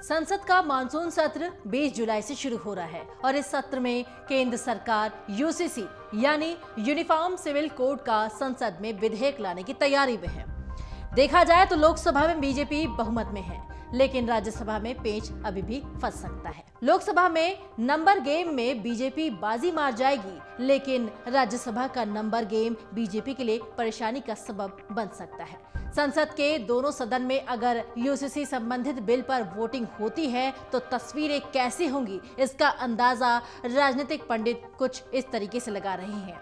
संसद का मानसून सत्र 20 जुलाई से शुरू हो रहा है और इस सत्र में केंद्र सरकार यूसीसी यानी यूनिफॉर्म सिविल कोड का संसद में विधेयक लाने की तैयारी में है। देखा जाए तो लोकसभा में बीजेपी बहुमत में है, लेकिन राज्यसभा में पेच अभी भी फंस सकता है। लोकसभा में नंबर गेम में बीजेपी बाजी मार जाएगी, लेकिन राज्यसभा का नंबर गेम बीजेपी के लिए परेशानी का सबब बन सकता है। संसद के दोनों सदन में अगर यूसीसी संबंधित बिल पर वोटिंग होती है तो तस्वीरें कैसी होंगी, इसका अंदाजा राजनीतिक पंडित कुछ इस तरीके से लगा रहे हैं।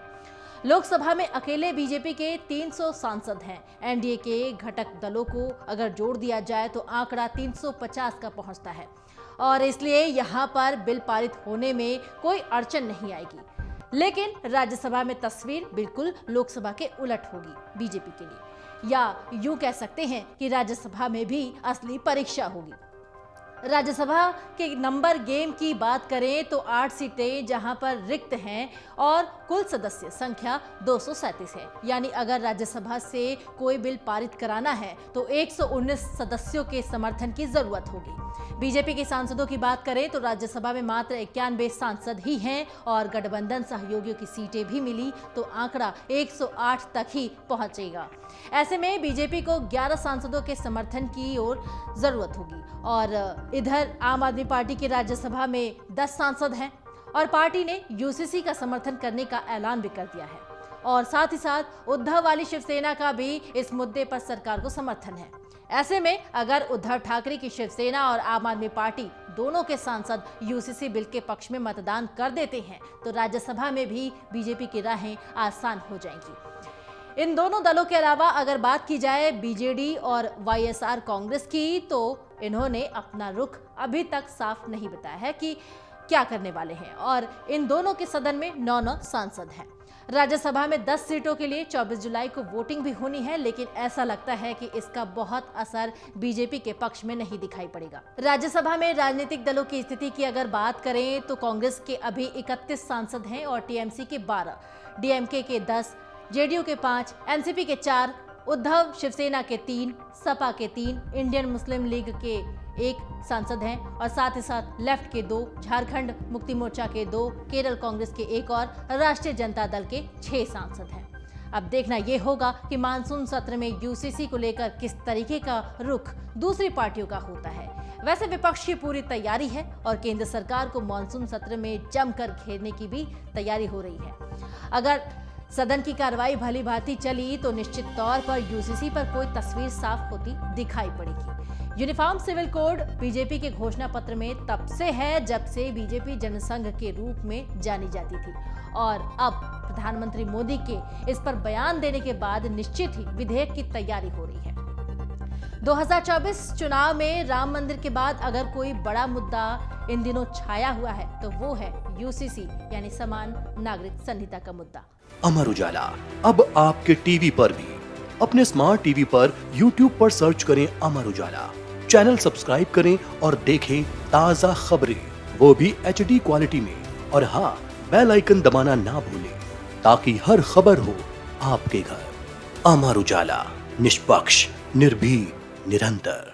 लोकसभा में अकेले बीजेपी के 300 सांसद हैं। एनडीए के घटक दलों को अगर जोड़ दिया जाए तो आंकड़ा 350 का पहुंचता है और इसलिए यहां पर बिल पारित होने में कोई अड़चन नहीं आएगी। लेकिन राज्यसभा में तस्वीर बिल्कुल लोकसभा के उलट होगी बीजेपी के लिए, या यूं कह सकते हैं कि राज्यसभा में भी असली परीक्षा होगी। राज्यसभा के नंबर गेम की बात करें तो 8 सीटें जहां पर रिक्त हैं और कुल सदस्य संख्या 237 है, यानी अगर राज्यसभा से कोई बिल पारित कराना है तो 119 सदस्यों के समर्थन की जरूरत होगी। बीजेपी के सांसदों की बात करें तो राज्यसभा में मात्र 91 सांसद ही हैं और गठबंधन सहयोगियों की सीटें भी मिली तो आंकड़ा 108 तक ही पहुंचेगा। ऐसे में बीजेपी को 11 सांसदों के समर्थन की ओर जरूरत होगी और इधर आम आदमी पार्टी की राज्यसभा में 10 सांसद हैं और पार्टी ने यूसीसी का समर्थन करने का ऐलान भी कर दिया है और साथ ही साथ उद्धव वाली शिवसेना का भी इस मुद्दे पर सरकार को समर्थन है। ऐसे में अगर उद्धव ठाकरे की शिवसेना और आम आदमी पार्टी दोनों के सांसद यूसीसी बिल के पक्ष में मतदान कर देते हैं तो राज्यसभा में भी बीजेपी की राहें आसान हो जाएंगी। इन दोनों दलों के अलावा अगर बात की जाए बीजेडी और वाईएसआर कांग्रेस की, तो इन्होंने अपना रुख अभी तक साफ नहीं बताया है कि क्या करने वाले हैं और इन दोनों के सदन में 9 सांसद हैं। राज्यसभा में 10 सीटों के लिए 24 जुलाई को वोटिंग भी होनी है, लेकिन ऐसा लगता है कि इसका बहुत असर बीजेपी के पक्ष में नहीं दिखाई पड़ेगा। राज्यसभा में राजनीतिक दलों की स्थिति की अगर बात करें तो कांग्रेस के अभी 31 सांसद हैं और टीएमसी के 12, डीएमके के 10, जेडीयू के 5, एनसीपी के 4, उद्धव शिवसेना के 3, सपा के 3, इंडियन मुस्लिम लीग के 1 सांसद हैं और साथ ही साथ लेफ्ट के 2, झारखंड मुक्ति मोर्चा के 2, केरल कांग्रेस के 1 और राष्ट्रीय जनता दल के 6 सांसद हैं। अब देखना यह होगा कि मानसून सत्र में यूसीसी को लेकर किस तरीके का रुख दूसरी पार्टियों का होता है। वैसे विपक्ष की पूरी तैयारी है और केंद्र सरकार को मानसून सत्र में जमकर घेरने की भी तैयारी हो रही है। अगर सदन की कार्रवाई भली भांति चली तो निश्चित तौर पर यूसीसी पर कोई तस्वीर साफ होती दिखाई पड़ेगी। यूनिफॉर्म सिविल कोड बीजेपी के घोषणा पत्र में तब से है जब से बीजेपी जनसंघ के रूप में जानी जाती थी और अब प्रधानमंत्री मोदी के इस पर बयान देने के बाद निश्चित ही विधेयक की तैयारी हो रही है। 2024 चुनाव में राम मंदिर के बाद अगर कोई बड़ा मुद्दा इन दिनों छाया हुआ है तो वो है यूसीसी यानी समान नागरिक संहिता का मुद्दा। अमर उजाला अब आपके टीवी पर भी। अपने स्मार्ट टीवी पर यूट्यूब पर सर्च करें अमर उजाला, चैनल सब्सक्राइब करें और देखें ताज़ा खबरें, वो भी HD क्वालिटी में। और हाँ, बेल आइकन दबाना ना भूलें ताकि हर खबर हो आपके घर। अमर उजाला, निष्पक्ष, निर्भीक, निरंतर।